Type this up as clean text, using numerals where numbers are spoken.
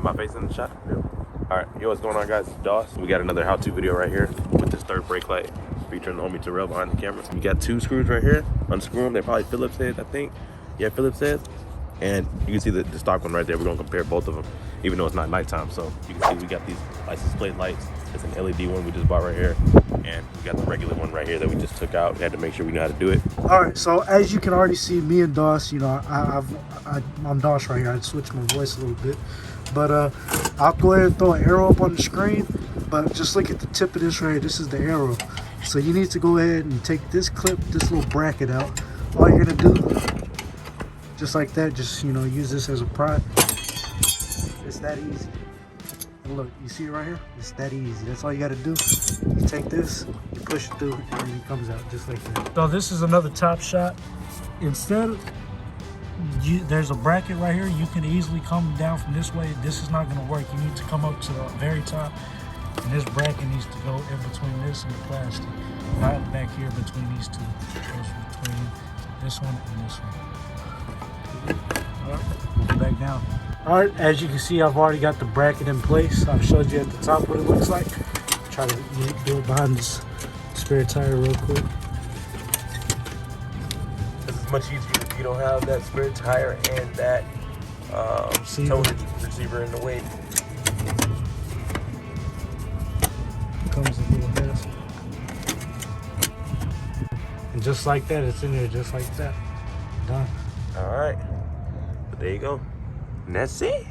My face in the shot? Yeah. All right, yo, what's going on, guys? It's Doss. We got another how-to video right here with this third brake light featuring the homie Terrell behind the camera. We got 2 screws right here. Unscrew them. They're probably Phillips heads, I think. Yeah, Phillips heads. And you can see the stock one right there. We're gonna compare both of them, even though it's not nighttime. So you can see we got these license plate lights. It's an LED one we just bought right here, and we got the regular one right here that we just took out. We had to make sure we know how to do it. All right, so as you can already see, me and Doss, you know, I'm Doss right here. I switched my voice a little bit, but I'll go ahead and throw an arrow up on the screen. But just look at the tip of this right here. This is the arrow. So you need to go ahead and take this clip, this little bracket out. All you're gonna do, just like that, just, you know, use this as a pry. It's that easy. And look, you see it right here? It's that easy. That's all you gotta do. You take this, you push it through, and it comes out just like that. So this is another top shot. Instead of, there's a bracket right here. You can easily come down from this way. This is not gonna work. You need to come up to the very top, and this bracket needs to go in between this and the plastic. Not back here between these two. It goes between this one and this one. All right, we'll go back down. All right, as you can see, I've already got the bracket in place. I've showed you at the top what it looks like. Try to do it behind this spare tire real quick. This is much easier if you don't have that spare tire and that toted receiver in the way. Comes a little mess. And just like that, it's in there just like that. Done. All right, but there you go. And that's it.